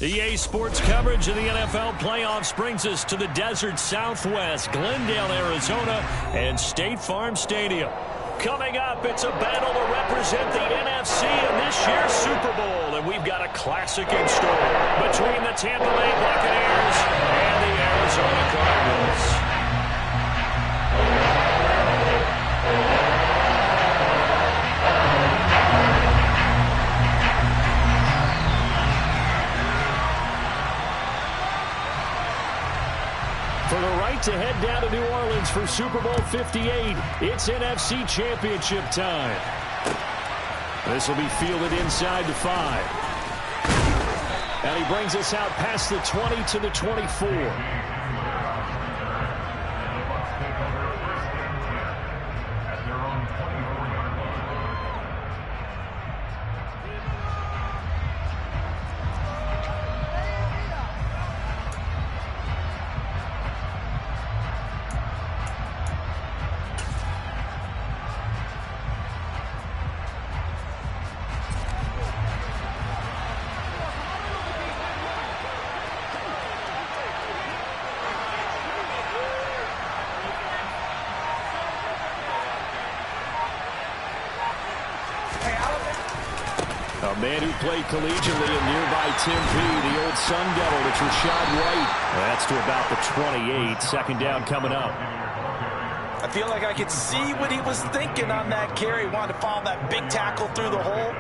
EA Sports coverage of the NFL playoffs brings us to the desert Southwest, Glendale, Arizona, and State Farm Stadium. Coming up, it's a battle to represent the NFC in this year's Super Bowl, and we've got a classic in store between the Tampa Bay Buccaneers and the Arizona Cardinals. For the right to head down to New Orleans for Super Bowl 58, it's NFC Championship time. This will be fielded inside the 5. And he brings us out past the 20 to the 24. A man who played collegiately in nearby Tempe, the old Sun Devil, it's Rachaad White. That's to about the 28. Second down coming up. I feel like I could see what he was thinking on that carry. Wanted to follow that big tackle through the hole.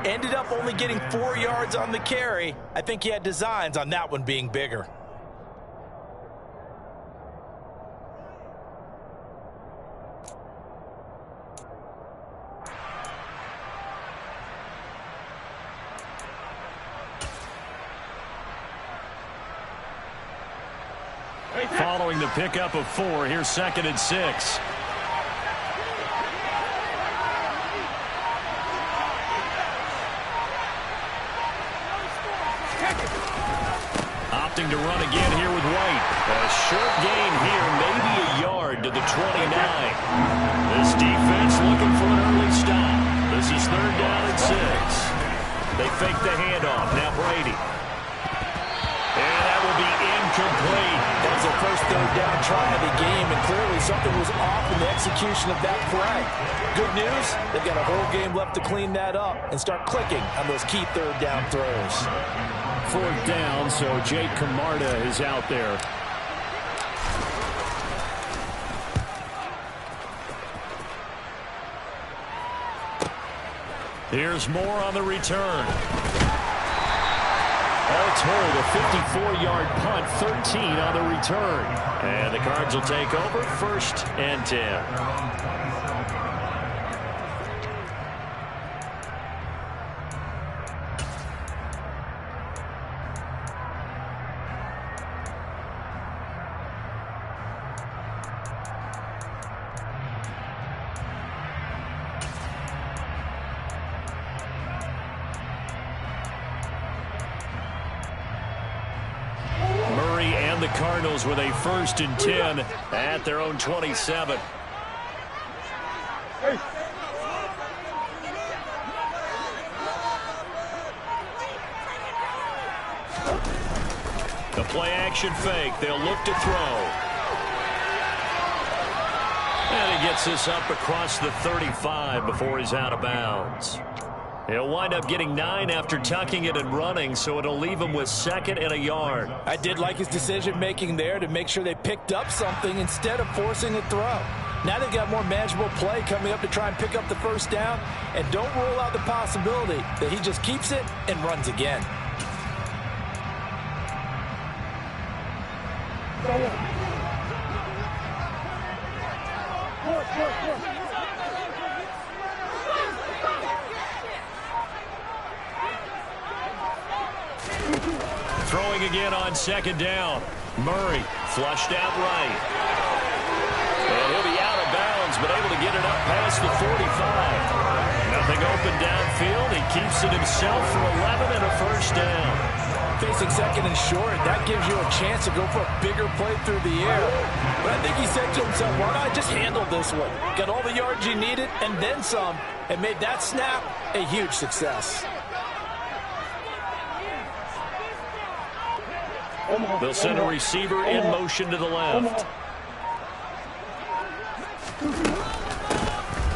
Ended up only getting 4 yards on the carry. I think he had designs on that one being bigger. Following the pickup of 4, here's 2nd and 6. Opting to run again here with White. A short gain here, maybe a yard to the 29. This defense looking for an early stop. This is 3rd down and 6. They fake the handoff. Now Brady. And that will be incomplete. That was their first 3rd down try of the game, and clearly something was off in the execution of that play. Good news, they've got a whole game left to clean that up and start clicking on those key 3rd down throws. 4th down, so Jake Camarda is out there. Here's Moore on the return. All told, a 54-yard punt, 13 on the return. And the Cards will take over, 1st and 10. The Cardinals with a 1st and 10 at their own 27. The play action fake. They'll look to throw. And he gets this up across the 35 before he's out of bounds. He'll wind up getting 9 after tucking it and running, so it'll leave him with 2nd and a yard. I did like his decision-making there to make sure they picked up something instead of forcing a throw. Now they've got more manageable play coming up to try and pick up the 1st down, and don't rule out the possibility that he just keeps it and runs again. Throwing again on 2nd down. Murray flushed out right. And he'll be out of bounds, but able to get it up past the 45. Nothing open downfield. He keeps it himself for 11 and a 1st down. Facing 2nd and short, that gives you a chance to go for a bigger play through the air. But I think he said to himself, why not just handle this one? Got all the yards you needed and then some, and made that snap a huge success. They'll send a receiver in motion to the left.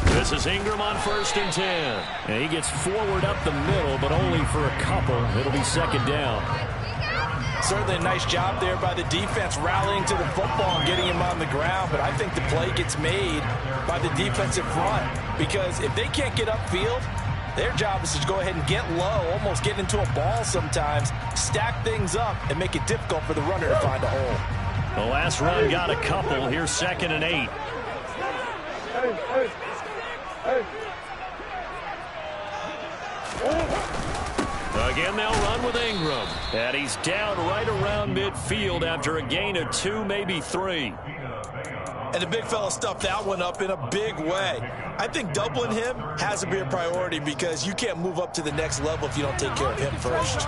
This is Ingram on 1st and 10. And he gets forward up the middle, but only for a couple. It'll be 2nd down. Certainly a nice job there by the defense rallying to the football and getting him on the ground. But I think the play gets made by the defensive front, because if they can't get upfield, their job is to go ahead and get low, almost get into a ball sometimes, stack things up, and make it difficult for the runner to find a hole. The last run got a couple. Here's 2nd and 8. Again, they'll run with Ingram. And he's down right around midfield after a gain of 2, maybe 3. And the big fella stuffed that one up in a big way. I think doubling him has to be a priority, because you can't move up to the next level if you don't take care of him first.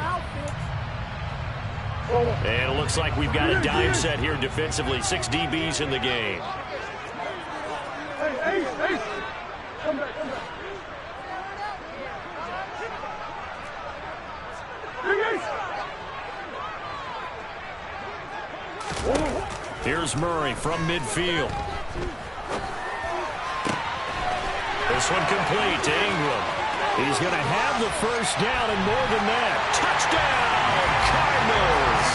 And it looks like we've got a dime set here defensively. 6 DBs in the game. Come back. Here's Murray from midfield. This one complete to Ingram. He's going to have the 1st down and more than that. Touchdown, Cardinals!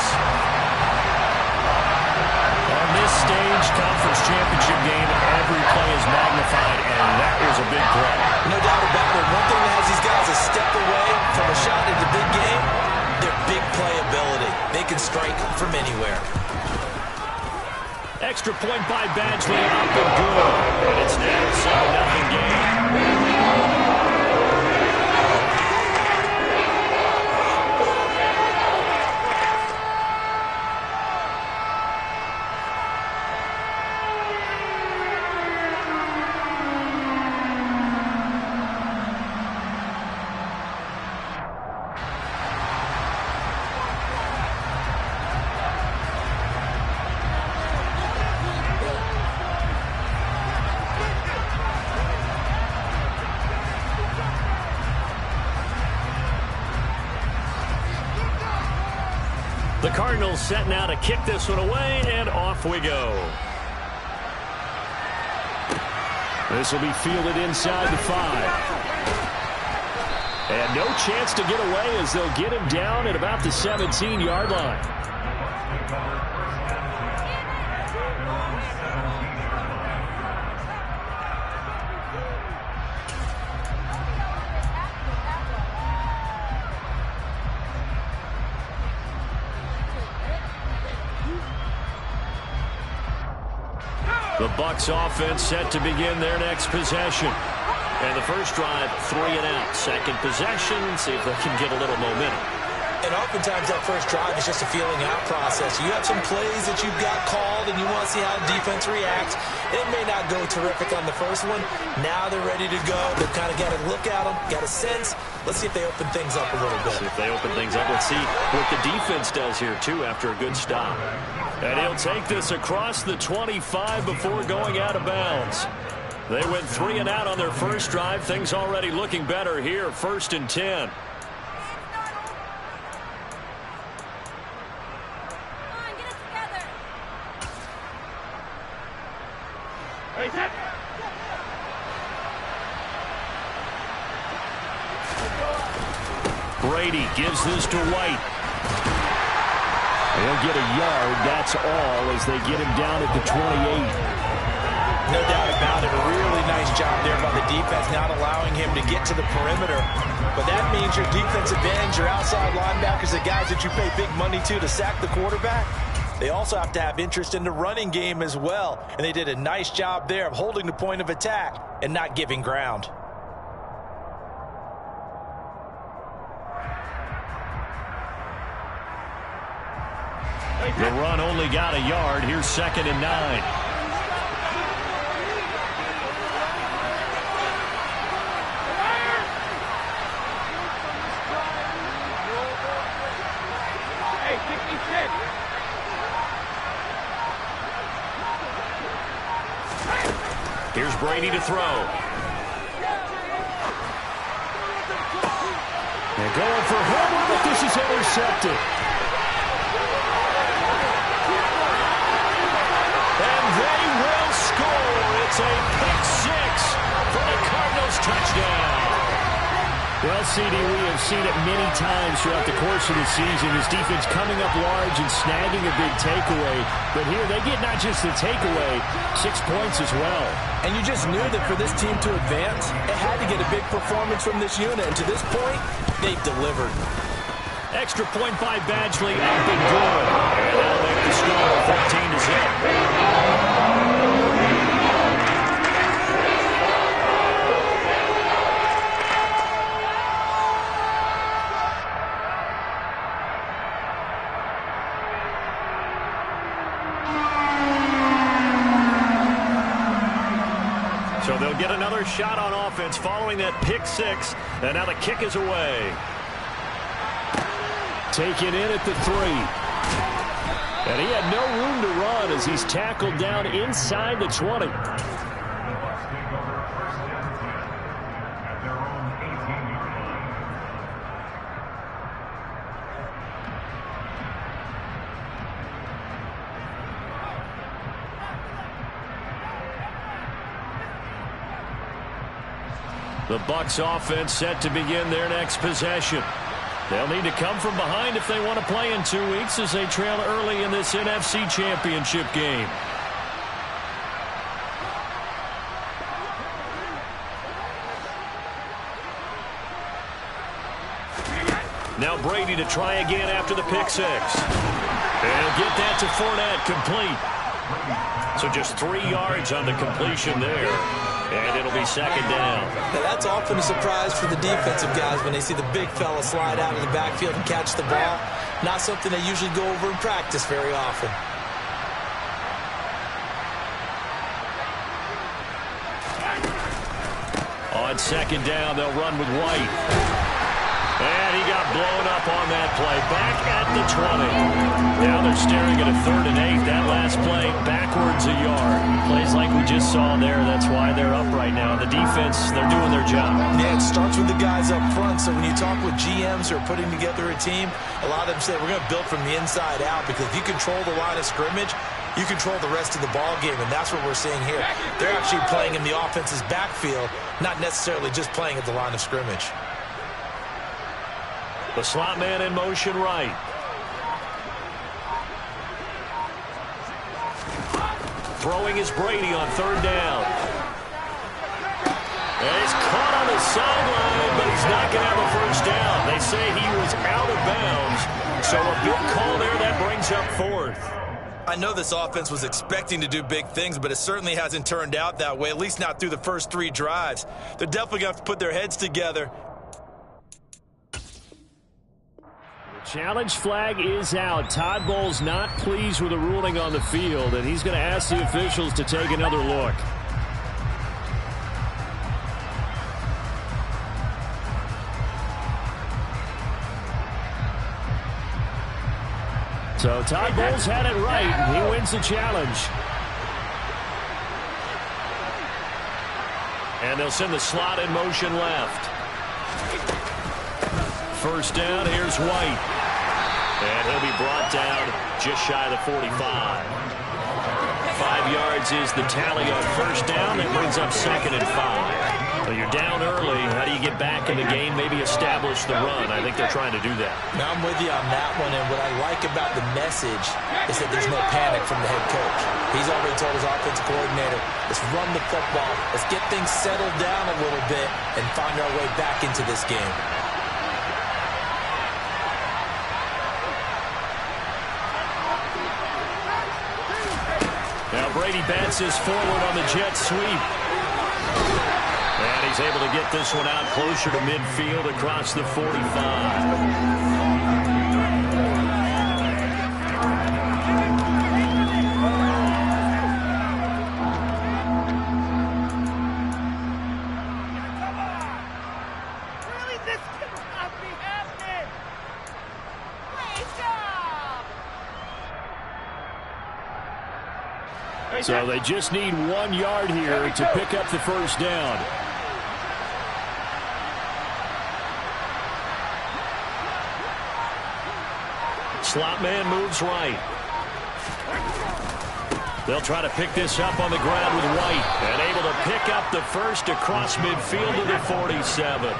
On this stage, conference championship game, every play is magnified, and that was a big play. No doubt about it. One thing that has these guys a step away from a shot in the big game, their big playability. They can strike from anywhere. Extra point by Badgley, up and good. And it's now a 7-0 game. The Cardinals set now to kick this one away, and off we go. This will be fielded inside the 5. And no chance to get away, as they'll get him down at about the 17-yard line. The Bucs offense set to begin their next possession. And the first drive, 3 and out. Second possession, see if they can get a little momentum. And oftentimes that first drive is just a feeling out process. You have some plays that you've got called and you want to see how the defense reacts. It may not go terrific on the first one. Now they're ready to go. They've kind of got to look at them, got a sense. Let's see if they open things up a little bit. See if they open things up. Let's see what the defense does here, too, after a good stop. And he'll take this across the 25 before going out of bounds. They went 3 and out on their first drive. Things already looking better here. 1st and 10. Brady gives this to White. He'll get a yard, that's all, as they get him down at the 28. No doubt about it. A really nice job there by the defense, not allowing him to get to the perimeter. But that means your defensive ends, your outside linebackers, the guys that you pay big money to sack the quarterback, they also have to have interest in the running game as well. And they did a nice job there of holding the point of attack and not giving ground. The run only got a yard. Here's 2nd and 9. Here's Brady to throw. They're going for Herbert, but this is intercepted. It's a pick six for the Cardinals touchdown. Well, CD, we have seen it many times throughout the course of the season. This defense coming up large and snagging a big takeaway. But here they get not just the takeaway, 6 points as well. And you just knew that for this team to advance, it had to get a big performance from this unit. And to this point, they've delivered. Extra point by Badgley up and good. And that'll make the score 13-0. So they'll get another shot on offense following that pick six. And now the kick is away. Taken in at the 3. And he had no room to run as he's tackled down inside the 20. The Bucs offense set to begin their next possession. They'll need to come from behind if they want to play in 2 weeks as they trail early in this NFC Championship game. Now Brady to try again after the pick six. And get that to Fournette, complete. So just 3 yards on the completion there. And it'll be second down. Now that's often a surprise for the defensive guys when they see the big fella slide out of the backfield and catch the ball. Not something they usually go over in practice very often. On second down, they'll run with White. And he got blown up on that play. Back at the 20. Now they're staring at a 3rd and 8. That last play backwards a yard. Plays like we just saw there. That's why they're up right now. The defense, they're doing their job. Yeah, it starts with the guys up front. So when you talk with GMs who are putting together a team, a lot of them say we're going to build from the inside out, because if you control the line of scrimmage, you control the rest of the ball game, and that's what we're seeing here. They're actually playing in the offense's backfield, not necessarily just playing at the line of scrimmage. The slot man in motion right. Throwing is Brady on 3rd down. And he's caught on the sideline, but he's not going to have a first down. They say he was out of bounds. So a big call there that brings up 4th. I know this offense was expecting to do big things, but it certainly hasn't turned out that way, at least not through the first 3 drives. They're definitely going to have to put their heads together. Challenge flag is out. Todd Bowles not pleased with the ruling on the field, and he's going to ask the officials to take another look. So Todd Bowles had it right, and he wins the challenge. And they'll send the slot in motion left. First down, here's White. And he'll be brought down just shy of the 45. 5 yards is the tally on first down. That brings up 2nd and 5. So you're down early. How do you get back in the game, maybe establish the run? I think they're trying to do that. Now I'm with you on that one, and what I like about the message is that there's no panic from the head coach. He's already told his offensive coordinator, let's run the football, let's get things settled down a little bit and find our way back into this game. Now Brady bounces forward on the jet sweep. And he's able to get this one out closer to midfield across the 45. So they just need 1 yard here to pick up the first down. Slot man moves right. They'll try to pick this up on the ground with White. And able to pick up the first across midfield to the 47.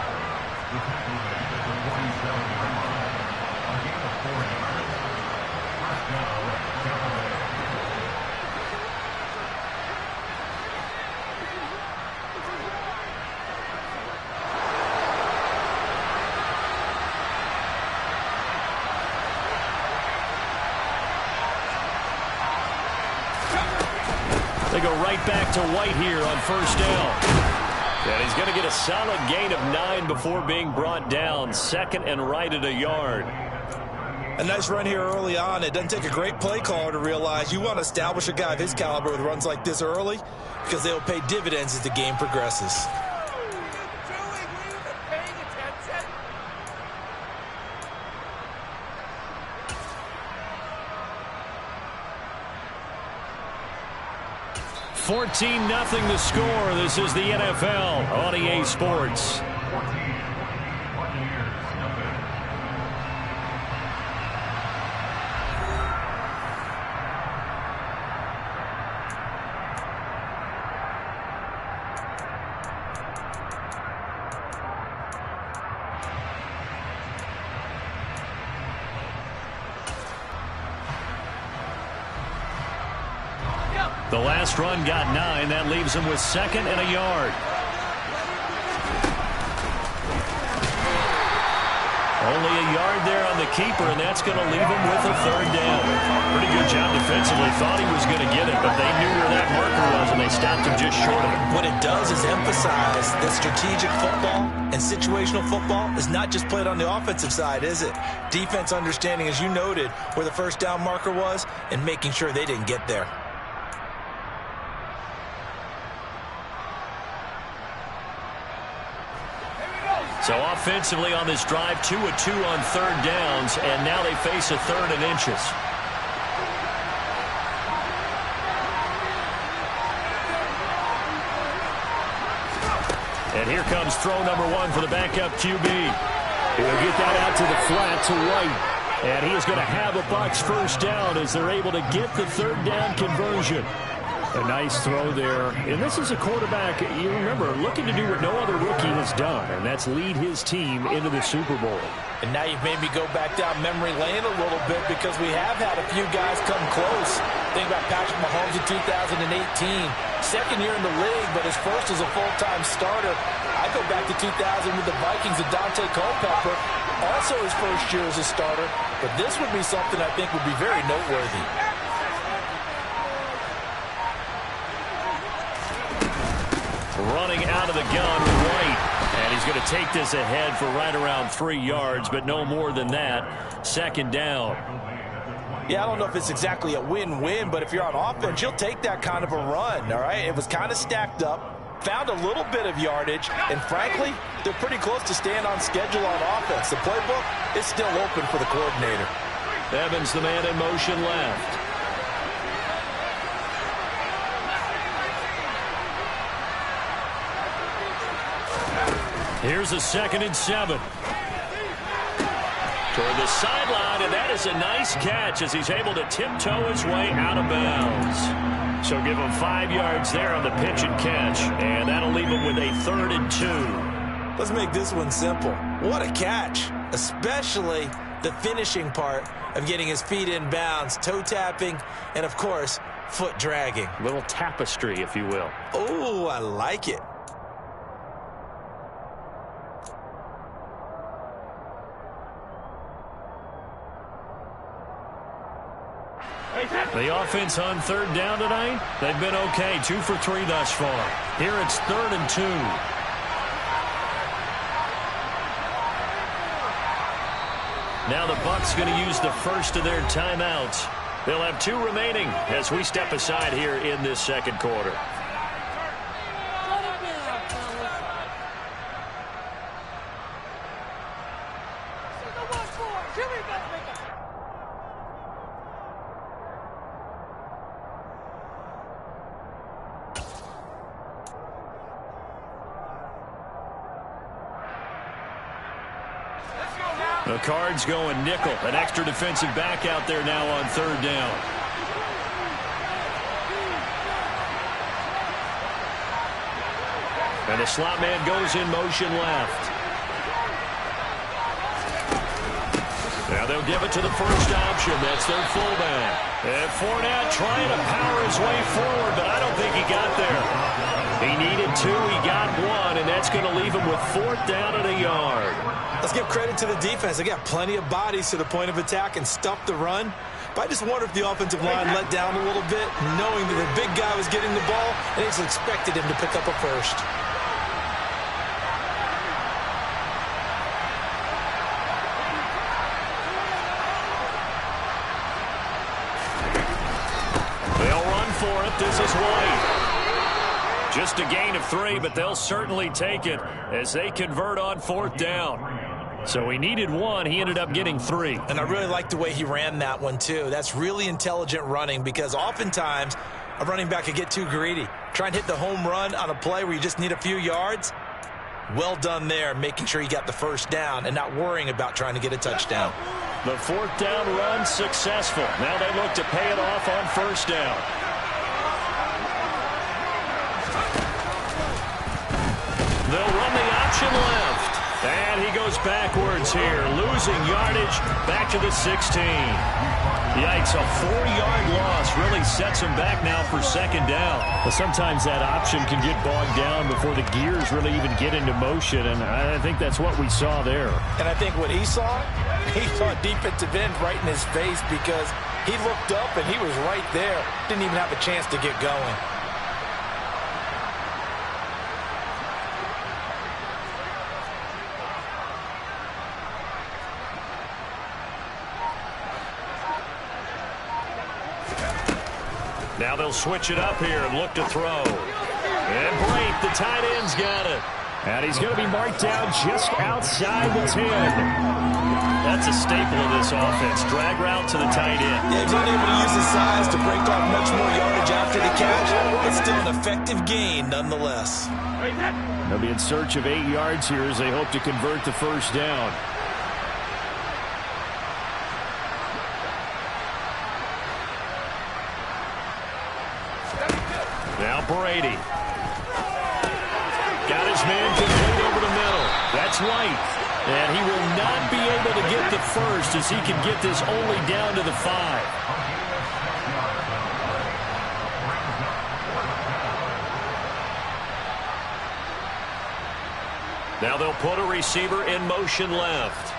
They go right back to White here on first down. And he's going to get a solid gain of 9 before being brought down. Second and right at a yard. A nice run here early on. It doesn't take a great play caller to realize you want to establish a guy of his caliber with runs like this early because they will pay dividends as the game progresses. $14-0 the score. This is the NFL on EA Sports. The last run got 9. That leaves him with second and a yard. Only a yard there on the keeper, and that's going to leave him with a third down. Pretty good job defensively. Thought he was going to get it, but they knew where that marker was, and they stopped him just short of it. What it does is emphasize that strategic football and situational football is not just played on the offensive side, is it? Defense understanding, as you noted, where the first down marker was and making sure they didn't get there. So offensively on this drive, 2 of 2 on third downs, and now they face a third and inches. And here comes throw number 1 for the backup QB. He'll get that out to the flat to White. And he is going to have a Bucs first down as they're able to get the third down conversion. A nice throw there. And this is a quarterback, you remember, looking to do what no other rookie has done, and that's lead his team into the Super Bowl. And now you've made me go back down memory lane a little bit because we have had a few guys come close. Think about Patrick Mahomes in 2018. Second year in the league, but his first as a full-time starter. I go back to 2000 with the Vikings and Dante Culpepper. Also his first year as a starter. But this would be something I think would be very noteworthy. Running out of the gun with White. And he's going to take this ahead for right around 3 yards, but no more than that. Second down. Yeah, I don't know if it's exactly a win-win, but if you're on offense, you'll take that kind of a run, all right? It was kind of stacked up, found a little bit of yardage, and frankly, they're pretty close to staying on schedule on offense. The playbook is still open for the coordinator. Evans, the man in motion left. Here's a 2nd and 7. Toward the sideline, and that is a nice catch as he's able to tiptoe his way out of bounds. So give him 5 yards there on the pitch and catch, and that'll leave him with a 3rd and 2. Let's make this one simple. What a catch, especially the finishing part of getting his feet in bounds, toe tapping, and of course, foot dragging. Little tapestry, if you will. Oh, I like it. The offense on 3rd down tonight, they've been okay. 2 for 3 thus far. Here it's 3rd and 2. Now the Bucs going to use the first of their timeouts. They'll have 2 remaining as we step aside here in this second quarter. The Cards going nickel. An extra defensive back out there now on 3rd down. And the slot man goes in motion left. Now they'll give it to the first option. That's their fullback. And Fournette trying to power his way forward, but I don't think he got there. He needed 2. He got 1, and that's going to leave him with 4th down and a yard. Let's give credit to the defense. They got plenty of bodies to the point of attack and stuffed the run. But I just wonder if the offensive line let down a little bit, knowing that the big guy was getting the ball, and they just expected him to pick up a first. This is White. Just a gain of 3, but they'll certainly take it as they convert on 4th down. So he needed 1. He ended up getting 3. And I really like the way he ran that one, too. That's really intelligent running because oftentimes a running back could get too greedy. Try and hit the home run on a play where you just need a few yards. Well done there, making sure he got the first down and not worrying about trying to get a touchdown. The 4th down run successful. Now they look to pay it off on 1st down. They'll run the option left. And he goes backwards here, losing yardage back to the 16. Yikes, a 4-yard loss really sets him back now for 2nd down. Well, sometimes that option can get bogged down before the gears really even get into motion, and I think that's what we saw there. And I think what he saw defensive end right in his face because he looked up and he was right there. Didn't even have a chance to get going. Now they'll switch it up here and look to throw. And Blake, the tight end's got it. And he's going to be marked down just outside the 10. That's a staple of this offense. Drag route to the tight end. Yeah, he's unable to use his size to break off much more yardage after the catch, but still an effective gain nonetheless. They'll be in search of 8 yards here as they hope to convert the first down. Now Brady. Got his man complete over the middle. That's White. And he will not be able to get the first as he can get this only down to the 5. Now they'll put a receiver in motion left.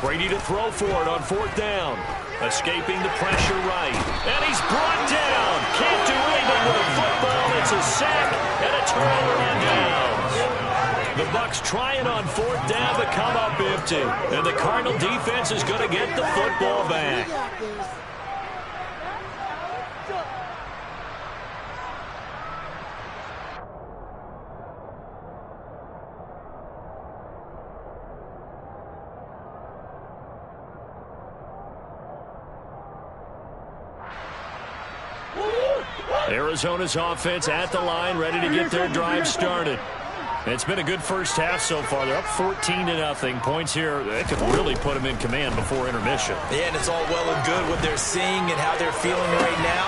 Brady to throw for it on 4th down. Escaping the pressure right. And he's brought down. Can't do anything with a football. It's a sack and a turnover on downs. The Bucs trying on 4th down to come up empty. And the Cardinal defense is going to get the football back. Arizona's offense at the line, ready to get their drive started. It's been a good first half so far. They're up 14-0. Points here, they could really put them in command before intermission. Yeah, and it's all well and good what they're seeing and how they're feeling right now.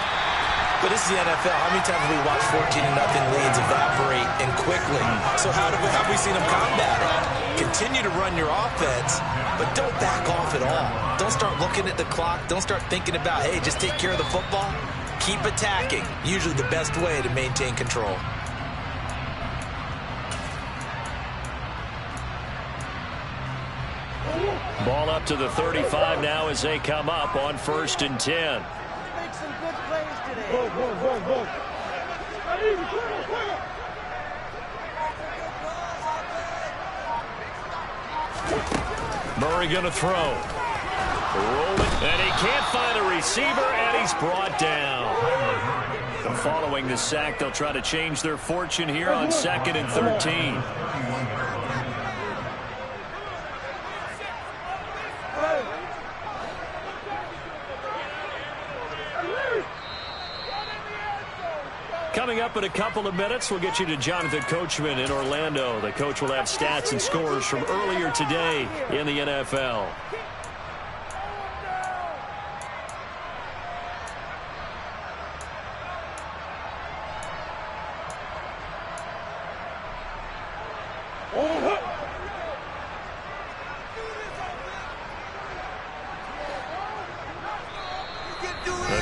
But this is the NFL. How many times have we watched 14-0 leads evaporate and quickly? So how have we seen them combat it? Continue to run your offense, but don't back off at all. Don't start looking at the clock. Don't start thinking about, hey, just take care of the football. Keep attacking. Usually the best way to maintain control. Ball up to the 35 now as they come up on 1st and 10. Make some good plays today. Murray going to throw. Rolling, and he can't find a receiver, and he's brought down. Following the sack, they'll try to change their fortune here on 2nd and 13. Coming up in a couple of minutes, we'll get you to Jonathan Coachman in Orlando. The coach will have stats and scores from earlier today in the NFL.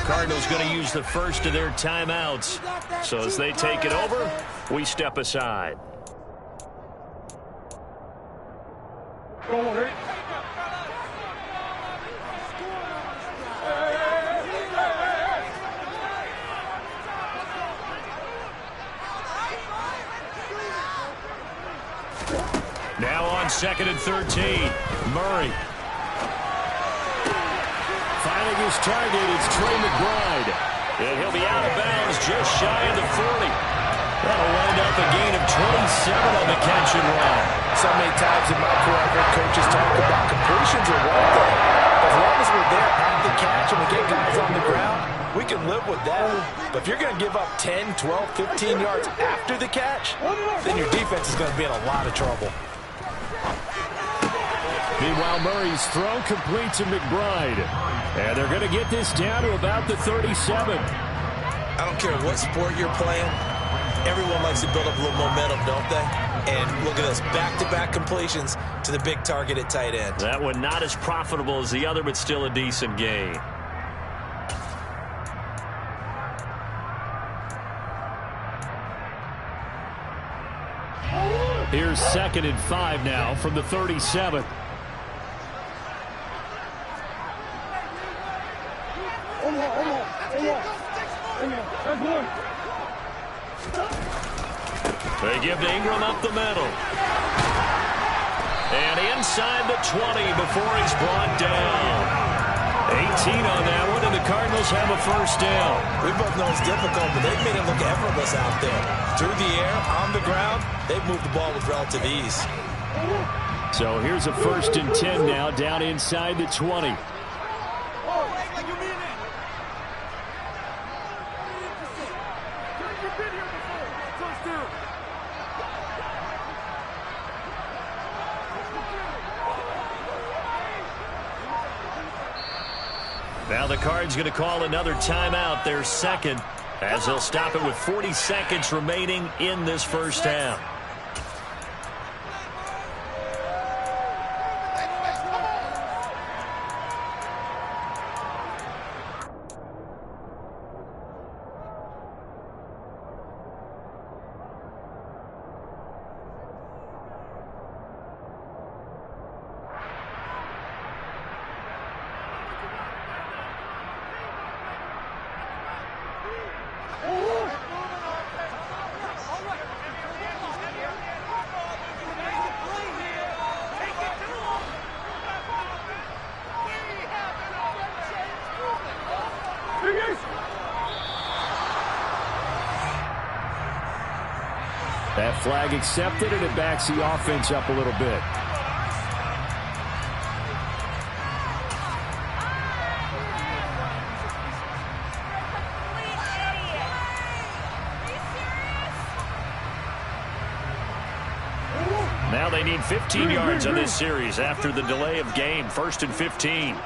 Cardinals going to use the first of their timeouts. So as they take it over, we step aside. Now on 2nd and 13, Murray. Finding his target, it's Trey McBride. And he'll be out of bounds just shy of the 40. That'll wind up a gain of 27 on the catch and run. So many times in my career, I've heard coaches talk about completions are one thing. As long as we're there at the catch and we get guys on the ground, we can live with that. But if you're going to give up 10, 12, 15 yards after the catch, then your defense is going to be in a lot of trouble. Meanwhile, Murray's throw complete to McBride. And they're going to get this down to about the 37. I don't care what sport you're playing. Everyone likes to build up a little momentum, don't they? And look at this, back-to-back completions to the big target at tight end. That one not as profitable as the other, but still a decent gain. Here's 2nd and 5 now from the 37. They give to Ingram up the middle. And inside the 20 before he's brought down. 18 on that one, and the Cardinals have a first down. We both know it's difficult, but they've made it look effortless out there. Through the air, on the ground, they've moved the ball with relative ease. So here's a 1st and 10 now, down inside the 20. Now the Cards going to call another timeout, their second, as they'll stop it with 40 seconds remaining in this first half. That flag accepted, and it backs the offense up a little bit. Now they need 15 yards on this series after the delay of game. 1st and 15.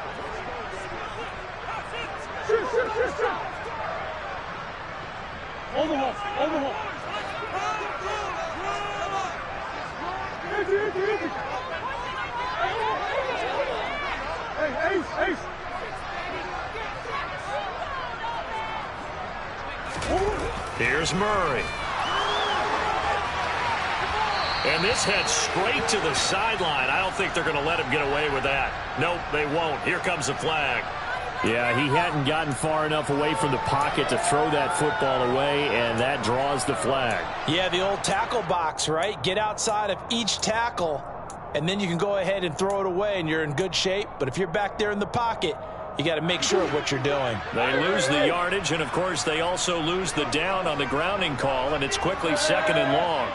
Here's Murray. And this heads straight to the sideline. I don't think they're going to let him get away with that. Nope, they won't. Here comes the flag. Yeah, he hadn't gotten far enough away from the pocket to throw that football away, and that draws the flag. Yeah, the old tackle box, right? Get outside of each tackle, and then you can go ahead and throw it away, and you're in good shape. But if you're back there in the pocket, you got to make sure of what you're doing. They lose the yardage, and, of course, they also lose the down on the grounding call, and it's quickly 2nd and long.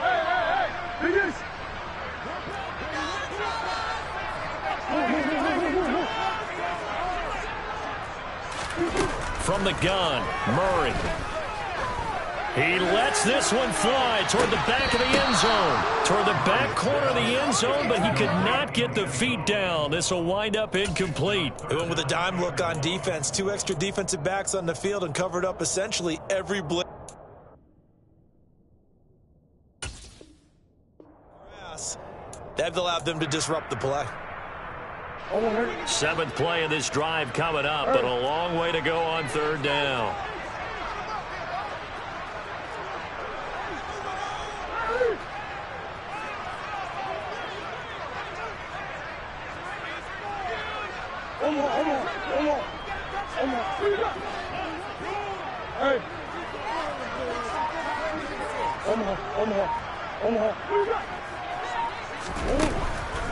From the gun, Murray. He lets this one fly toward the back of the end zone. Toward the back corner of the end zone, but he could not get the feet down. This will wind up incomplete. They went with a dime look on defense. 2 extra defensive backs on the field and covered up essentially every blitz. That allowed them to disrupt the play. Seventh play of this drive coming up, but a long way to go on third down.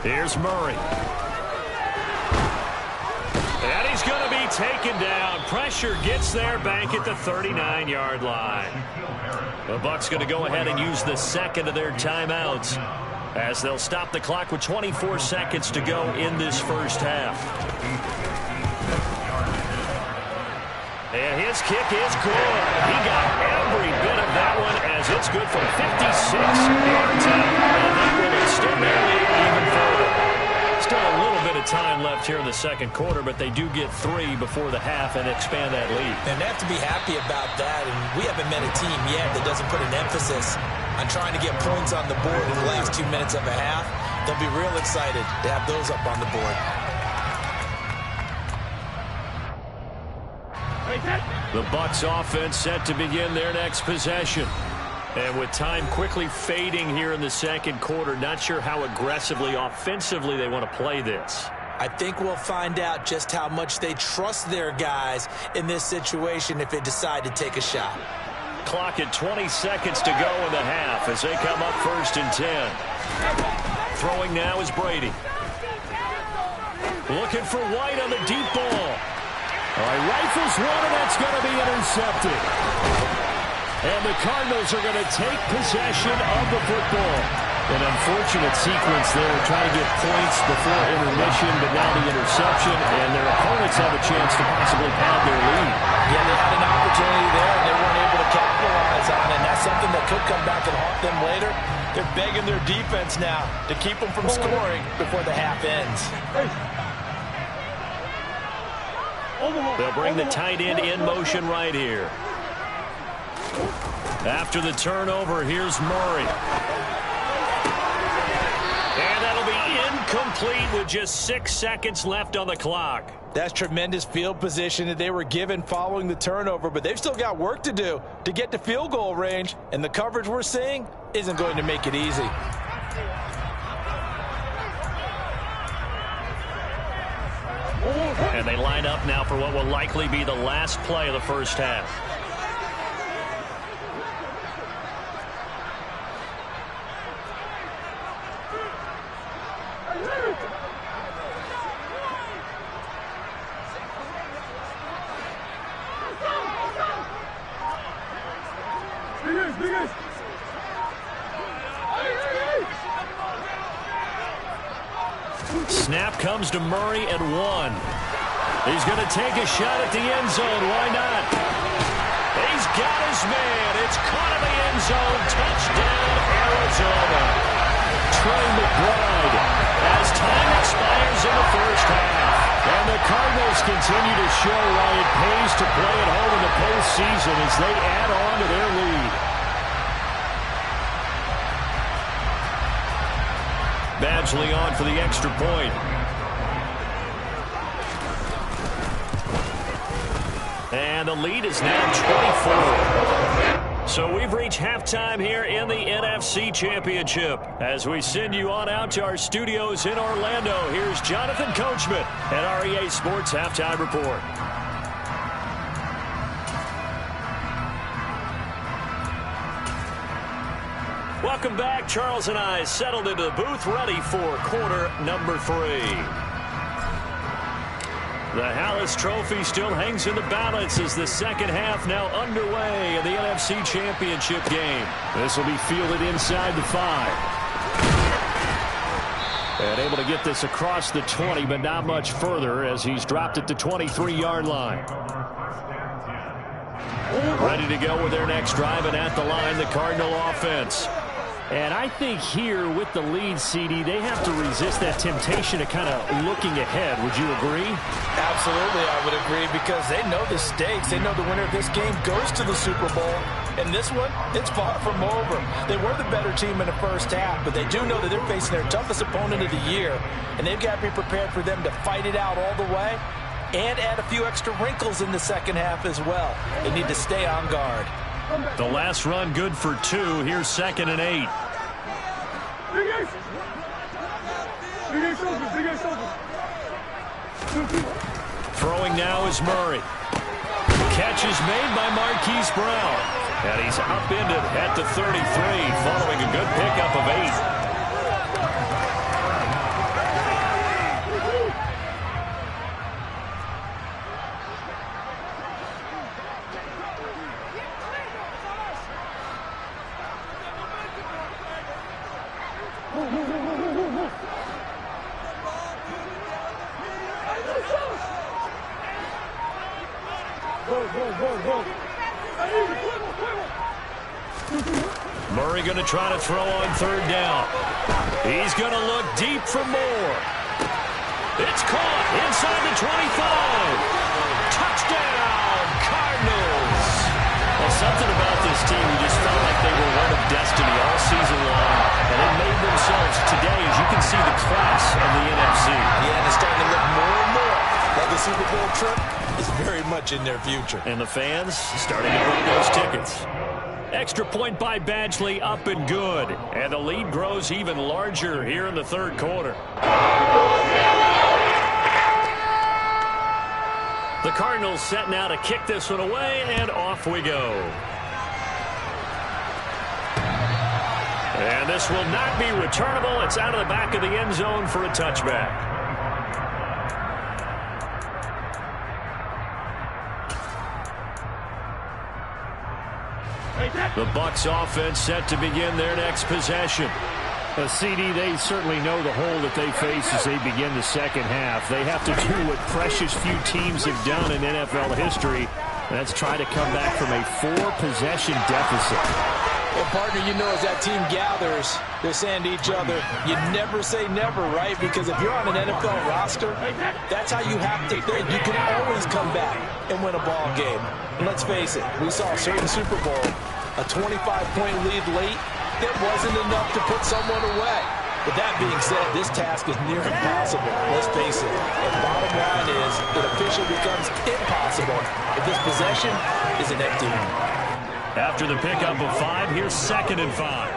Here's Murray. And he's going to be taken down. Pressure gets there back at the 39-yard line. The Bucs going to go ahead and use the second of their timeouts as they'll stop the clock with 24 seconds to go in this first half. And his kick is good. He got every bit of that one as it's good from 56 yards out. And that will extend their lead even further. Still a little bit of time left here in the second quarter, but they do get 3 before the half and expand that lead. And they have to be happy about that. And we haven't met a team yet that doesn't put an emphasis on trying to get points on the board in the last 2 minutes of a half. They'll be real excited to have those up on the board. The Bucs offense set to begin their next possession. And with time quickly fading here in the second quarter, not sure how aggressively, offensively they want to play this. I think we'll find out just how much they trust their guys in this situation if they decide to take a shot. Clock at 20 seconds to go in the half as they come up 1st and 10. Throwing now is Brady. Looking for White on the deep ball. All right, rifles one, and that's going to be intercepted. And the Cardinals are going to take possession of the football. An unfortunate sequence there, trying to get points before intermission, but now the interception, and their opponents have a chance to possibly pad their lead. Yeah, they had an opportunity there, and they weren't able to capitalize on it. And that's something that could come back and haunt them later. They're begging their defense now to keep them from scoring before the half ends. They'll bring the tight end in motion right here. After the turnover, here's Murray. And that'll be incomplete with just 6 seconds left on the clock. That's tremendous field position that they were given following the turnover, but they've still got work to do to get to field goal range, and the coverage we're seeing isn't going to make it easy. And they line up now for what will likely be the last play of the first half. Snap comes to Murray at 1. He's going to take a shot at the end zone. Why not? He's got his man. It's caught in the end zone. Touchdown, Arizona. Trey McBride as time expires in the first half. And the Cardinals continue to show why it pays to play at home in the postseason as they add on to their lead. Badgley on for the extra point. And the lead is now 24. So we've reached halftime here in the NFC Championship. As we send you on out to our studios in Orlando, here's Jonathan Coachman at REA Sports Halftime Report. Welcome back. Charles and I settled into the booth, ready for quarter number 3. The Hallis Trophy still hangs in the balance as the second half now underway in the NFC Championship game. This will be fielded inside the 5. And able to get this across the 20, but not much further as he's dropped at the 23-yard line. Ready to go with their next drive, and at the line, the Cardinal offense. And I think here with the lead, CD, they have to resist that temptation to kind of looking ahead. Would you agree? Absolutely, I would agree, because they know the stakes. They know the winner of this game goes to the Super Bowl. And this one, it's far from over. They were the better team in the first half, but they do know that they're facing their toughest opponent of the year. And they've got to be prepared for them to fight it out all the way and add a few extra wrinkles in the second half as well. They need to stay on guard. The last run good for 2. Here's 2nd and 8. Throwing now is Murray. Catch is made by Marquise Brown. And he's upended at the 33 following a good pickup of 8. Murray going to try to throw on 3rd down. He's going to look deep for more. It's caught inside the 25. Touchdown, Cardinals. Well, something about this team, we just felt like they were one of destiny all season long, and they made themselves today, as you can see, the class of the NFC. Yeah, and it's starting to look more and more like the Super Bowl trip is very much in their future. And the fans starting to book those tickets. Extra point by Badgley, up and good. And the lead grows even larger here in the 3rd quarter. The Cardinals set now to kick this one away, and off we go. And this will not be returnable. It's out of the back of the end zone for a touchback. The Bucs offense set to begin their next possession. CD, they certainly know the hole that they face as they begin the second half. They have to do what precious few teams have done in NFL history. That's try to come back from a 4-possession deficit. Well, partner, you know, as that team gathers, they're saying to each other, you never say never, right? Because if you're on an NFL roster, that's how you have to think. You can always come back and win a ball game. And let's face it, we saw a certain Super Bowl, a 25-point lead late, that wasn't enough to put someone away. But that being said, this task is near impossible. Let's face it. And bottom line is, it officially becomes impossible if this possession is an empty one. After the pickup of 5, here's 2nd and 5.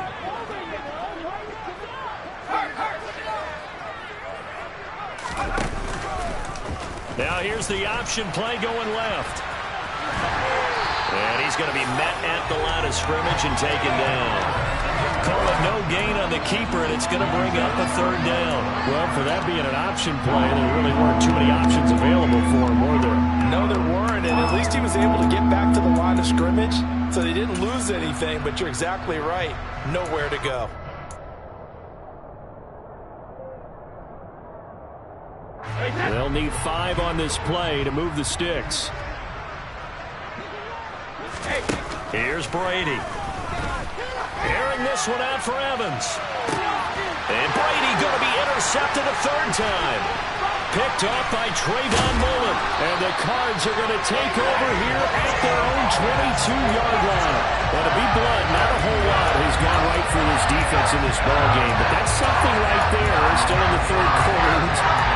Now here's the option play going left. And he's going to be met at the line of scrimmage and taken down. Call it no gain on the keeper, and it's going to bring up a 3rd down. Well, for that being an option play, there really weren't too many options available for him, were there? No, there weren't, and at least he was able to get back to the line of scrimmage, so they didn't lose anything, but you're exactly right. Nowhere to go. They'll need 5 on this play to move the sticks. Here's Brady. Airing this one out for Evans. And Brady going to be intercepted a 3rd time. Picked off by Trayvon Mullen. And the Cards are going to take over here at their own 22-yard line. Well, to be blunt, not a whole lot has gone right for this defense in this ballgame. But that's something right there. Still in the 3rd quarter.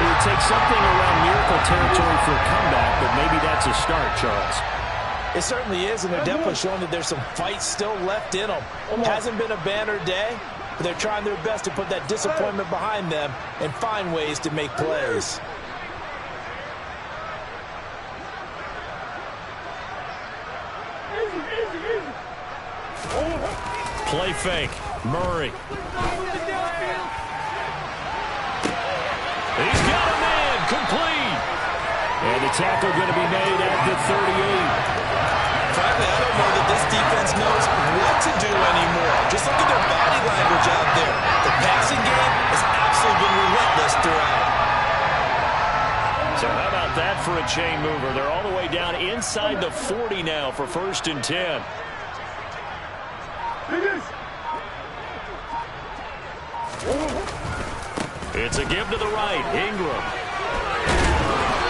It would take something around miracle territory for a comeback, but maybe that's a start, Charles. It certainly is, and they're definitely showing that there's some fight still left in them. Hasn't been a banner day, but they're trying their best to put that disappointment behind them and find ways to make plays. Play fake. Murray. He's got a man. Complete. And the tackle going to be made at the 38. Frankly, I don't know that this defense knows what to do anymore. Just look at their body language out there. The passing game has absolutely been relentless throughout. So how about that for a chain mover? They're all the way down inside the 40 now for 1st and 10. It's a give to the right. Ingram.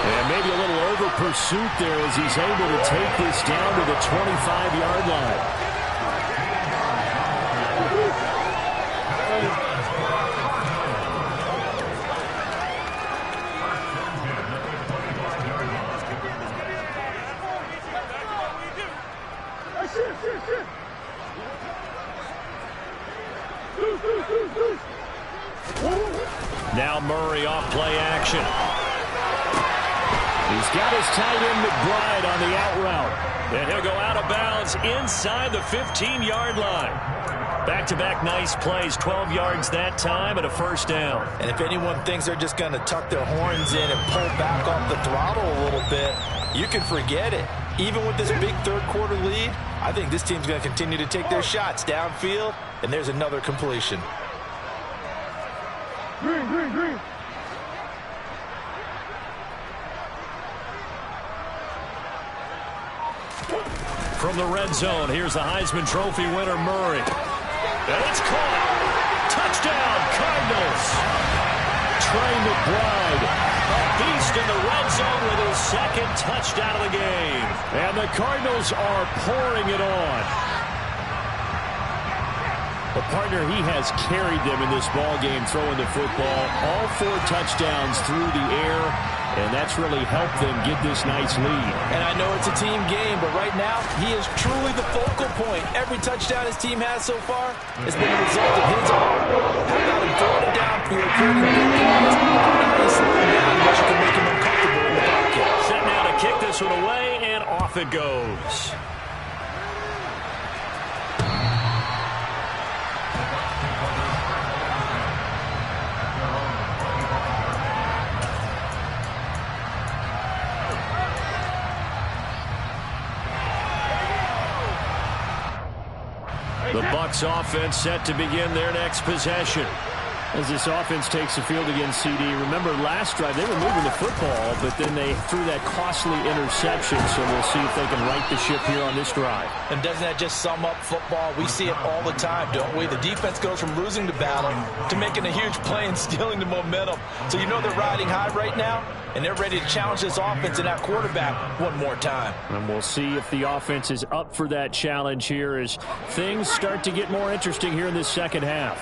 And maybe a little over pursuit there as he's able to take this down to the 25-yard line. Now Murray off play action. He's got his tight end McBride on the out route. And he'll go out of bounds inside the 15-yard line. Back-to-back nice plays, 12 yards that time and a first down. And if anyone thinks they're just going to tuck their horns in and pull back off the throttle a little bit, you can forget it. Even with this big third-quarter lead, I think this team's going to continue to take their shots downfield, and there's another completion. Green. From the red zone, here's the Heisman Trophy winner, Murray. And it's caught. Touchdown, Cardinals. Trey McBride, A beast in the red zone with his second touchdown of the game. and the Cardinals are pouring it on. The partner, he has carried them in this ball game, throwing the football. All 4 touchdowns through the air, and that's really helped them get this nice lead. And I know it's a team game, but right now, he is truly the focal point. Every touchdown his team has so far has been a result of his arm. How about him throwing it downfield, creating big plays? How do you slow him down unless you can make him uncomfortable in the pocket? Set now to kick this one away, and off it goes. The Bucs offense set to begin their next possession. As this offense takes the field against CD, remember last drive they were moving the football, but then they threw that costly interception, so we'll see if they can right the ship here on this drive. And doesn't that just sum up football? We see it all the time, don't we? The defense goes from losing the battle to making a huge play and stealing the momentum. So you know they're riding high right now, and they're ready to challenge this offense and that quarterback one more time. And we'll see if the offense is up for that challenge here as things start to get more interesting here in this second half.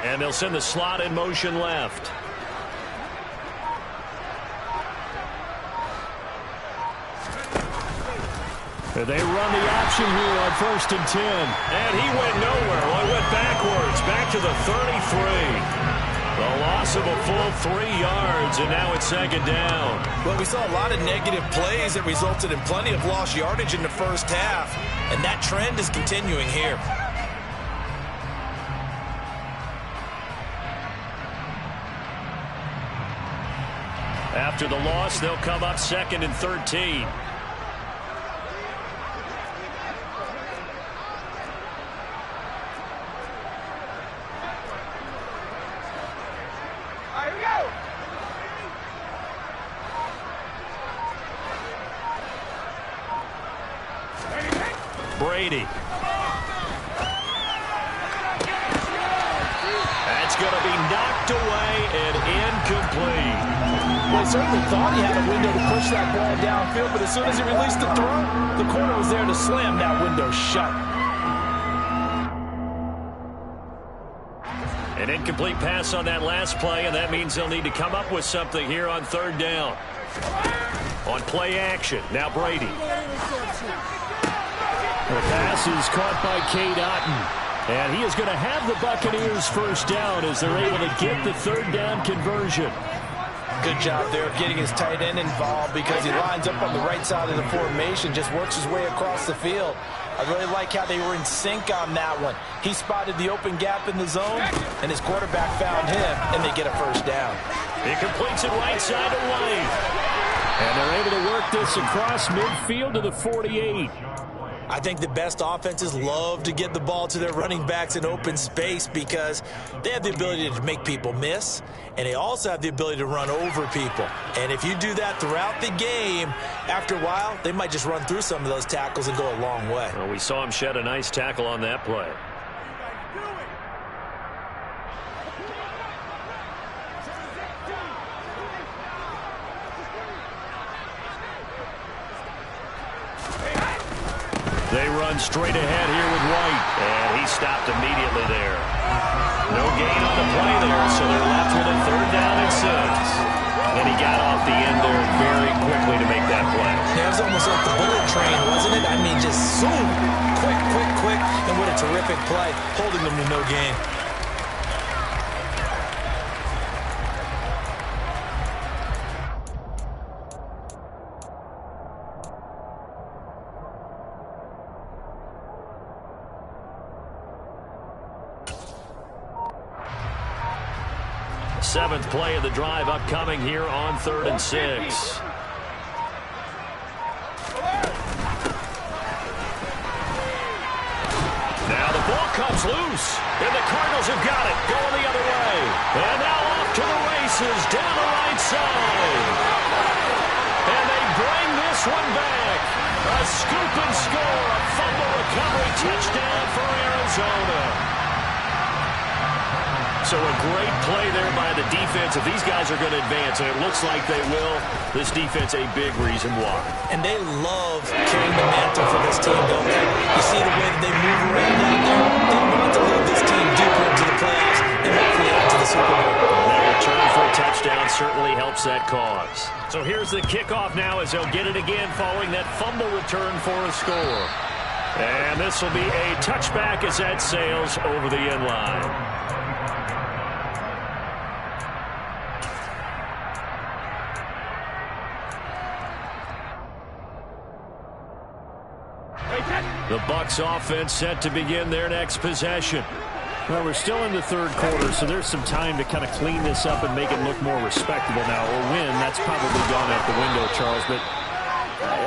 And they'll send the slot in motion left. They run the option here on 1st and 10. And he went nowhere. Well, he went backwards, back to the 33. The loss of a full 3 yards, and now it's second down. Well, we saw a lot of negative plays that resulted in plenty of lost yardage in the first half, and that trend is continuing here. After the loss, they'll come up 2nd and 13. Brady. That's going to be knocked away and incomplete. Well, he certainly thought he had a window to push that ball downfield, but as soon as he released the throw, the corner was there to slam that window shut. An incomplete pass on that last play, and that means they'll need to come up with something here on 3rd down. On play action, now Brady. The pass is caught by Cade Otton. And he is going to have the Buccaneers first down as they're able to get the 3rd down conversion. Good job there of getting his tight end involved because he lines up on the right side of the formation, just works his way across the field. I really like how they were in sync on that one. He spotted the open gap in the zone, and his quarterback found him, and they get a first down. He completes it right side to White. And they're able to work this across midfield to the 48. I think the best offenses love to get the ball to their running backs in open space because they have the ability to make people miss, and they also have the ability to run over people. And if you do that throughout the game, after a while, they might just run through some of those tackles and go a long way. Well, we saw him shed a nice tackle on that play. They run straight ahead here with White, and he stopped immediately there. No gain on the play there, so they're left with a 3rd down and 6. And he got off the end there very quickly to make that play. Yeah, it was almost like the bullet train, wasn't it? I mean, just so quick, and what a terrific play, holding them to no gain. Seventh play of the drive upcoming here on 3rd and 6. Now the ball comes loose, and the Cardinals have got it, going the other way. And now off to the races, down the right side. And they bring this one back. A scoop and score, a fumble recovery touchdown for Arizona. So a great play there by the defense. If these guys are going to advance, and it looks like they will, this defense a big reason why. And they love carrying the mantle for this team, don't they? You see the way that they move around out there? They want to lead this team deeper into the playoffs and hopefully into the Super Bowl. That return for a touchdown certainly helps that cause. So here's the kickoff now as they'll get it again following that fumble return for a score. And this will be a touchback as that sails over the end line. The Bucs offense set to begin their next possession. Well, we're still in the 3rd quarter, so there's some time to kind of clean this up and make it look more respectable now. Or win, that's probably gone out the window, Charles. But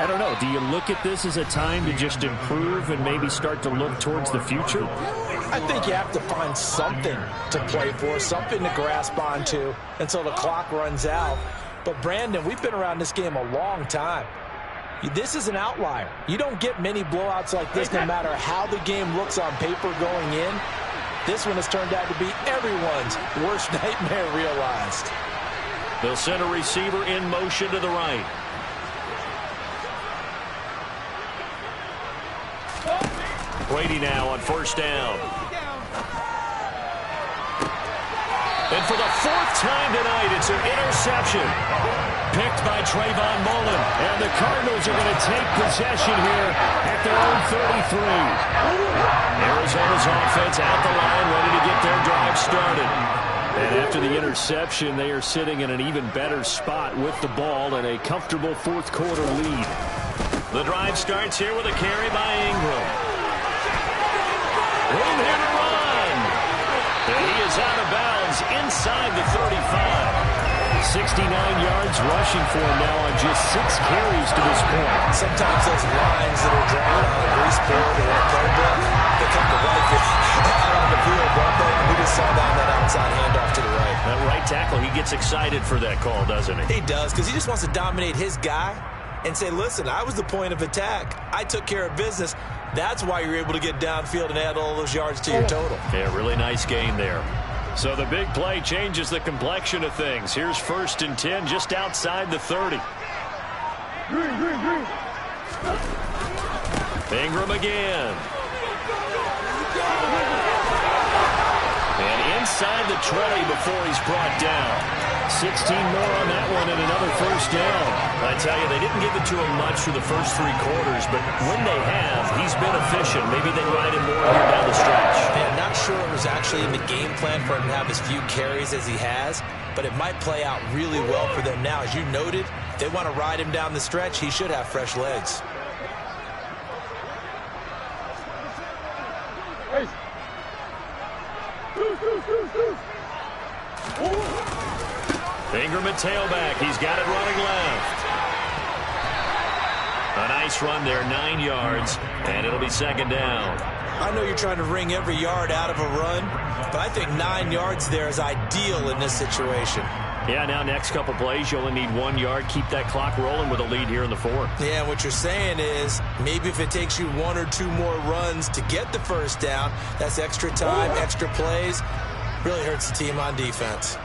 I don't know. Do you look at this as a time to just improve and maybe start to look towards the future? I think you have to find something to play for, something to grasp onto until the clock runs out. But, Brandon, we've been around this game a long time. This is an outlier. You don't get many blowouts like this no matter how the game looks on paper going in. This one has turned out to be everyone's worst nightmare realized. They'll send a receiver in motion to the right. Brady now on 1st down. And for the 4th time tonight, it's an interception. Picked by Trayvon Mullen. And the Cardinals are going to take possession here at their own 33. Arizona's offense out the line, ready to get their drive started. And after the interception, they are sitting in an even better spot with the ball and a comfortable 4th quarter lead. The drive starts here with a carry by Ingram. Room here to run. And he is out of bounds inside the 35. 69 yards rushing for him now on just 6 carries to this point. Sometimes those lines that are drawn on a grease board or a playbook, they come to life out on the field, don't they? We just saw that outside handoff to the right. That right tackle, he gets excited for that call, doesn't he? He does, because he just wants to dominate his guy and say, listen, I was the point of attack. I took care of business. That's why you're able to get downfield and add all those yards to your total. Yeah, really nice gain there. So the big play changes the complexion of things. Here's 1st and 10 just outside the 30. Ingram again. And inside the 20 before he's brought down. 16 more on that one and another 1st down. I tell you, they didn't give it to him much for the first 3 quarters, but when they have, he's been efficient. Maybe they ride him more here down the stretch. I'm not sure it was actually in the game plan for him to have as few carries as he has, but it might play out really well for them now. As you noted, if they want to ride him down the stretch, he should have fresh legs. Ingram at tailback. He's got it running left. A nice run there, 9 yards, and it'll be second down. I know you're trying to wring every yard out of a run, but I think 9 yards there is ideal in this situation. Yeah, now next couple plays, you only need 1 yard. Keep that clock rolling with a lead here in the fourth. Yeah, what you're saying is maybe if it takes you 1 or 2 more runs to get the first down, that's extra time, extra plays. Really hurts the team on defense.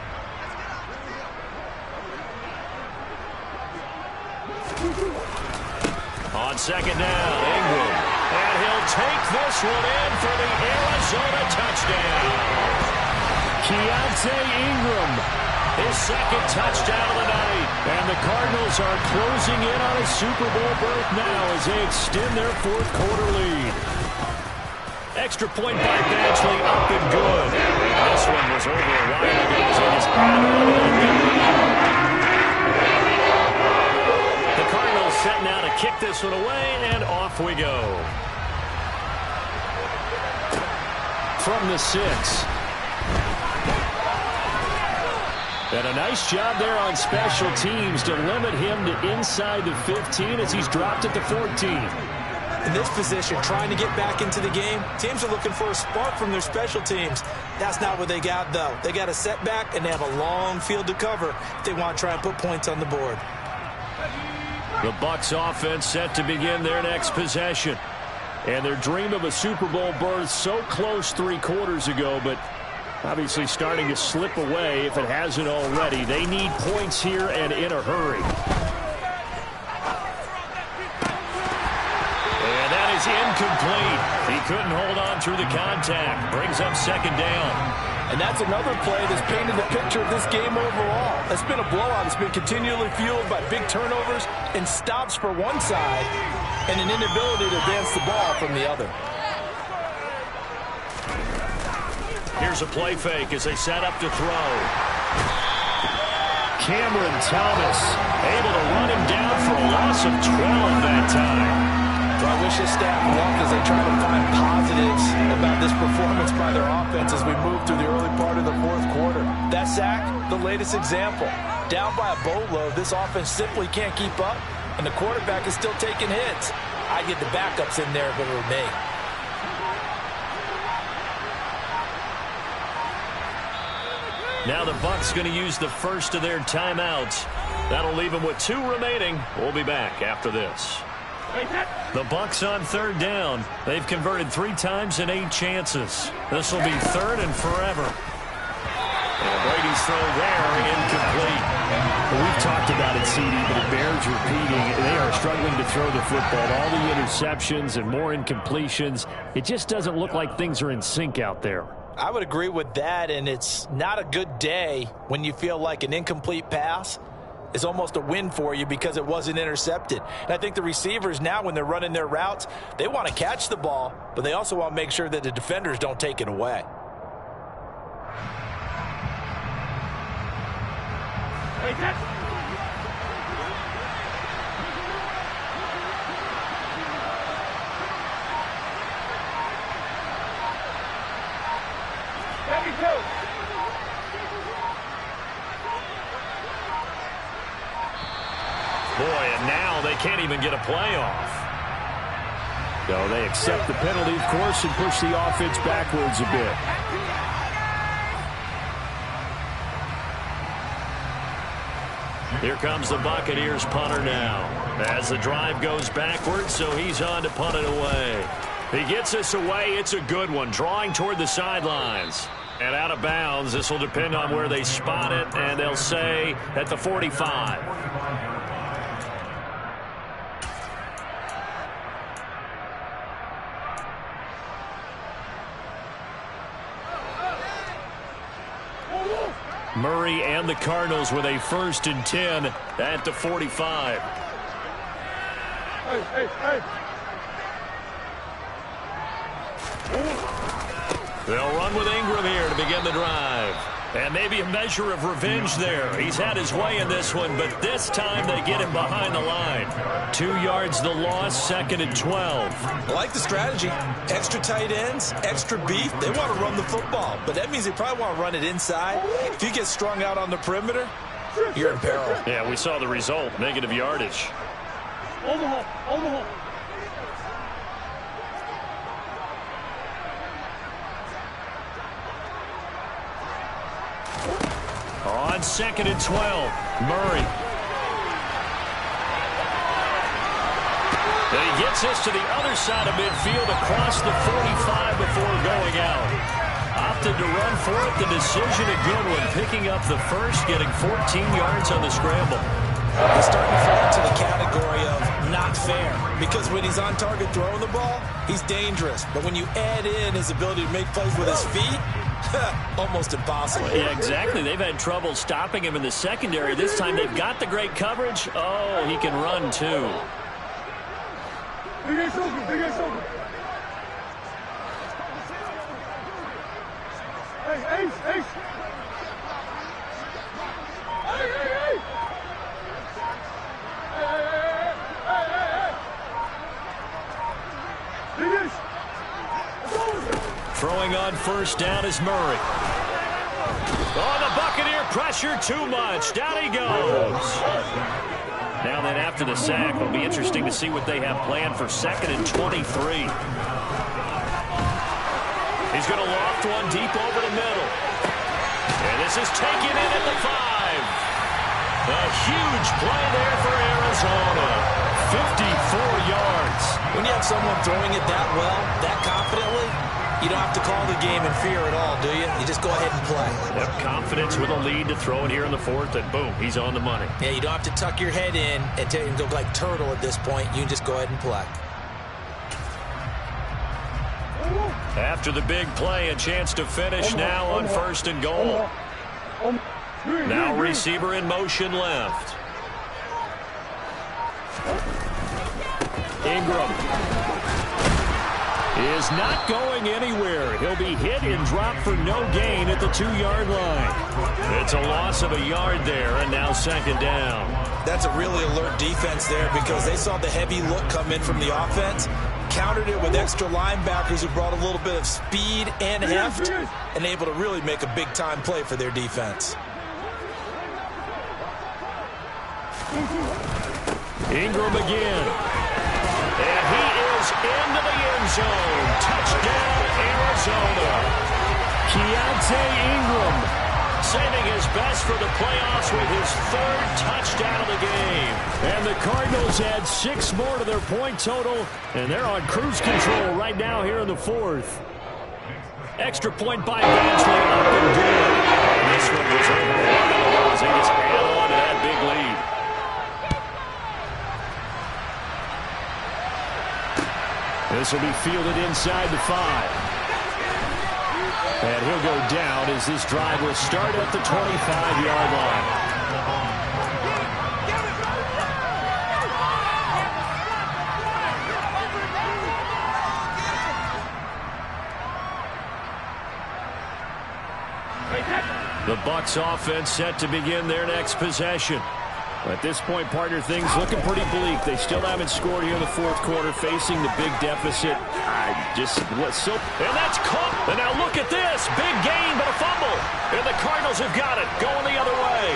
On second down, Ingram. And he'll take this one in for the Arizona touchdown. Keontae Ingram, his second touchdown of the night. And the Cardinals are closing in on a Super Bowl berth now as they extend their fourth quarter lead. Extra point by Badgley, up and good. This one was over a while ago as they just added on to that lead. The Cardinals set now to kick this one away, and off we go. From the 6. And a nice job there on special teams to limit him to inside the 15 as he's dropped at the 14. In this position, trying to get back into the game, teams are looking for a spark from their special teams. That's not what they got, though. They got a setback, and they have a long field to cover if they want to try and put points on the board. The Bucs offense set to begin their next possession. And their dream of a Super Bowl berth so close 3 quarters ago, but obviously starting to slip away if it hasn't already. They need points here and in a hurry. And that is incomplete. He couldn't hold on through the contact. Brings up second down. And that's another play that's painted the picture of this game overall. It's been a blowout. It's been continually fueled by big turnovers and stops for one side and an inability to advance the ball from the other. Here's a play fake as they set up to throw. Cameron Thomas able to run him down for a loss of 12 that time. So I wish his staff luck as they try to find positives about this performance by their offense as we move through the early part of the fourth quarter. That sack, the latest example. Down by a boatload, this offense simply can't keep up, and the quarterback is still taking hits. I'd get the backups in there if it were me. Now the Bucs going to use the first of their timeouts. That'll leave them with 2 remaining. We'll be back after this. The Bucs on third down. They've converted 3 times in 8 chances. This will be 3rd and forever. And Brady's throw there, incomplete. Well, we've talked about it, CD, but it bears repeating. They are struggling to throw the football. All the interceptions and more incompletions. It just doesn't look like things are in sync out there. I would agree with that, and it's not a good day when you feel like an incomplete pass is almost a win for you because it wasn't intercepted. And I think the receivers now, when they're running their routes, they want to catch the ball, but they also want to make sure that the defenders don't take it away. Boy, and now they can't even get a playoff. No, they accept the penalty, of course, and push the offense backwards a bit. Here comes the Buccaneers punter now. As the drive goes backwards, so he's on to punt it away. He gets this away. It's a good one, drawing toward the sidelines. And out of bounds, this will depend on where they spot it, and they'll say at the 45. Murray and the Cardinals with a 1st and 10 at the 45. They'll run with Ingram here to begin the drive. And maybe a measure of revenge there. He's had his way in this one, but this time they get him behind the line. 2 yards the loss, 2nd and 12. I like the strategy. Extra tight ends, extra beef. They want to run the football, but that means they probably want to run it inside. If you get strung out on the perimeter, you're in peril. Yeah, we saw the result, negative yardage. On 2nd and 12, Murray. And he gets this to the other side of midfield across the 45 before going out. Opted to run for it. The decision a good one. Picking up the first, getting 14 yards on the scramble. He's starting to fall into the category of not fair. Because when he's on target throwing the ball, he's dangerous. But when you add in his ability to make plays with his feet, almost impossible. Yeah, exactly. They've had trouble stopping him in the secondary. This time they've got the great coverage. Oh, he can run too. Big Ace open, Big Ace open. Hey, Ace, Ace. Hey, hey, hey. Hey, hey, hey, hey. Big Ace. Throwing on first down is Murray. Oh, the Buccaneer pressure too much. Down he goes. Now then, after the sack, it'll be interesting to see what they have planned for 2nd and 23. He's going to loft one deep over the middle. And this is taken in at the 5. A huge play there for Arizona. 54 yards. When you have someone throwing it that well, that confidently, you don't have to call the game in fear at all, do you? You just go ahead and play. Yep, confidence with a lead to throw it here in the 4th, and boom, he's on the money. Yeah, you don't have to tuck your head in and go like turtle at this point. You can just go ahead and play. After the big play, a chance to finish now on 1st and goal. Now receiver in motion left. Ingram is not going anywhere. He'll be hit and dropped for no gain at the 2-yard line. It's a loss of a yard there, and now 2nd down. That's a really alert defense there because they saw the heavy look come in from the offense, countered it with extra linebackers who brought a little bit of speed and heft, and able to really make a big-time play for their defense. Ingram again. And he is into the end zone. Touchdown, Arizona. Keontae Ingram saving his best for the playoffs with his 3rd touchdown of the game. And the Cardinals add 6 more to their point total, and they're on cruise control right now here in the 4th. Extra point by Badgley, up and good. This one was overrun as he gets added on to that big lead. This will be fielded inside the 5. And he'll go down as this drive will start at the 25-yard line. The Bucs offense set to begin their next possession. At this point, partner, things looking pretty bleak. They still haven't scored here in the 4th quarter, facing the big deficit. And that's caught. And now look at this. Big gain, but a fumble. And the Cardinals have got it, going the other way.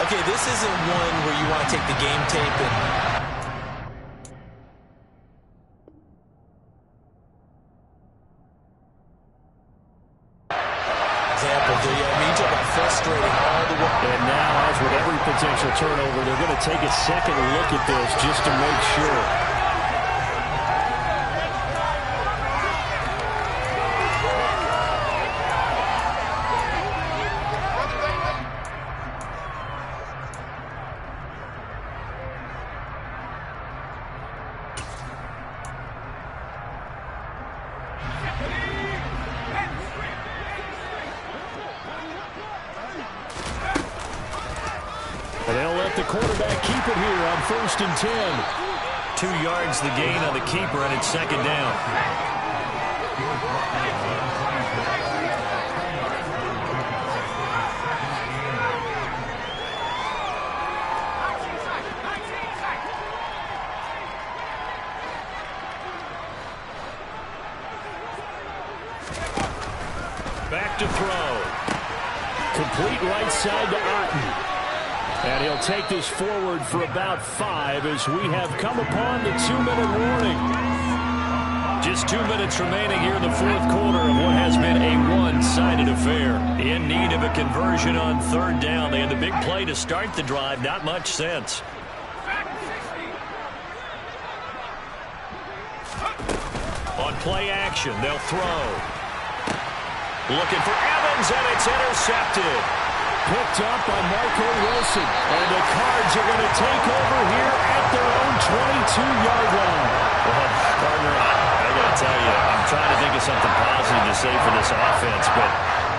Okay, this isn't one where you want to take the game tape and frustrating all the way. And now, as with every potential turnover, they're going to take a second look at this just to make sure. And they'll let the quarterback keep it here on 1st and 10. 2 yards the gain on the keeper, and it's 2nd down. Back to throw. Complete right side to Otten. And he'll take this forward for about 5 as we have come upon the 2-minute warning. Just 2 minutes remaining here in the fourth quarter of what has been a one-sided affair. In need of a conversion on third down. They had the big play to start the drive. Not much sense. On play action, they'll throw. Looking for Evans, and it's intercepted. Picked up by Marco Wilson. And the Cards are going to take over here at their own 22-yard line. Well, partner, I got to tell you, I'm trying to think of something positive to say for this offense, but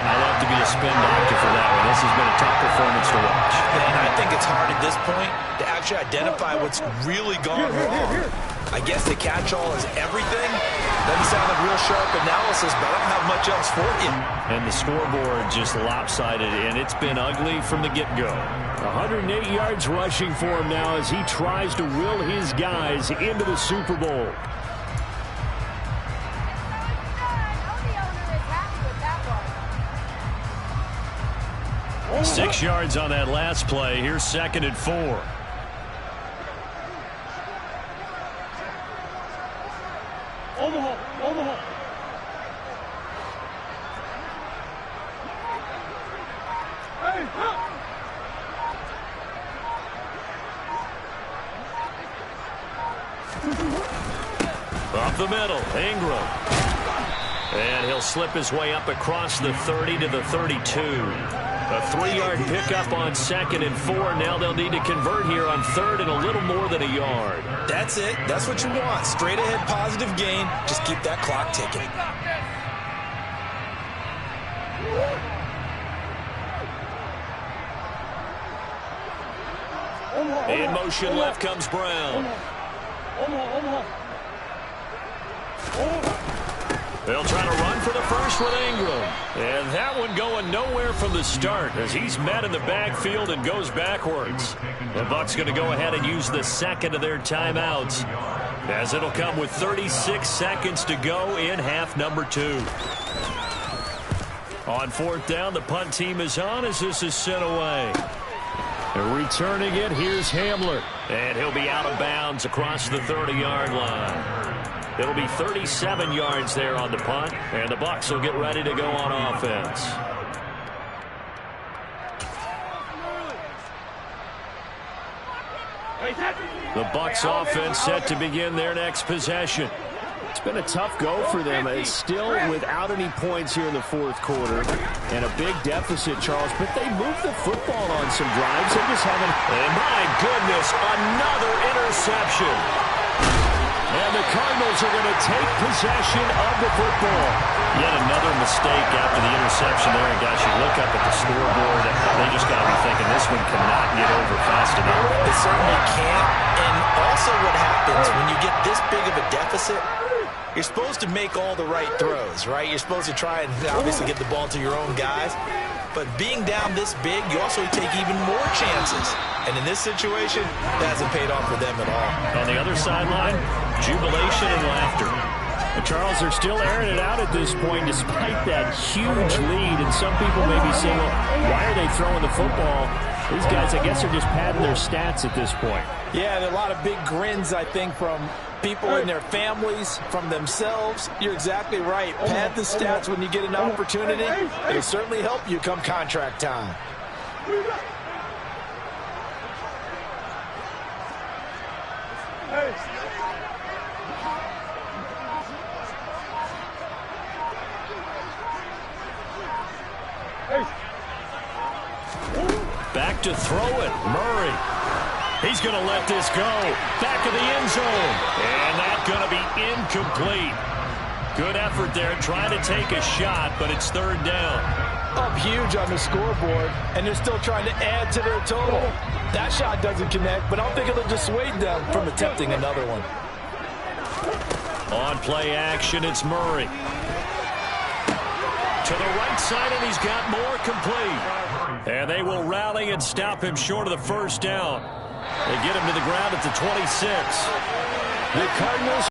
I'll have to be a spin doctor for that one. This has been a tough performance to watch. And I think it's hard at this point to actually identify what's really gone wrong. I guess the catch-all is everything. Doesn't sound like real sharp analysis, but I don't have much else for you. And the scoreboard just lopsided, and it's been ugly from the get-go. 108 yards rushing for him now as he tries to will his guys into the Super Bowl. Oh, 6 yards on that last play. Here's 2nd and 4. Omaha. Hey, Up the middle, Ingram. And he'll slip his way up across the 30 to the 32. A 3-yard pickup on 2nd and 4. Now they'll need to convert here on 3rd and a little more than a yard. That's it. That's what you want. Straight ahead positive gain. Just keep that clock ticking. In motion left comes Brown. Omaha. They'll try to run for the first with Ingram. And that one going nowhere from the start as he's met in the backfield and goes backwards. The Bucs going to go ahead and use the second of their timeouts as it'll come with 36 seconds to go in half number 2. On 4th down, the punt team is on as this is sent away. And returning it, here's Hamler. And he'll be out of bounds across the 30-yard line. It'll be 37 yards there on the punt, and the Bucs will get ready to go on offense. The Bucs offense set to begin their next possession. It's been a tough go for them. It's still without any points here in the fourth quarter. And a big deficit, Charles. But they moved the football on some drives. They just haven't. And my goodness, another interception. And the Cardinals are going to take possession of the football. Yet another mistake after the interception there. And guys, you look up at the scoreboard, they just got to be thinking this one cannot get over fast enough. It certainly can't. And also what happens when you get this big of a deficit, you're supposed to make all the right throws, right? You're supposed to try and obviously get the ball to your own guys. But being down this big, you also take even more chances. And in this situation, that hasn't paid off for them at all. On the other sideline, jubilation and laughter. And Charles, they're still airing it out at this point despite that huge lead. And some people may be saying, well, why are they throwing the football? These guys, I guess, are just padding their stats at this point. Yeah, and a lot of big grins, I think, from people and their families, from themselves. You're exactly right. Pad the stats when you get an opportunity. It'll certainly help you come contract time. Back to throw it, Murray. He's going to let this go. Back of the end zone. And that's going to be incomplete. Good effort there, trying to take a shot, but it's 3rd down. Up huge on the scoreboard, and they're still trying to add to their total. That shot doesn't connect, but I don't think it'll dissuade them from attempting another one. On play action, it's Murray. To the right side, and he's got more complete. And they will rally and stop him short of the first down. They get him to the ground at the 26. The Cardinals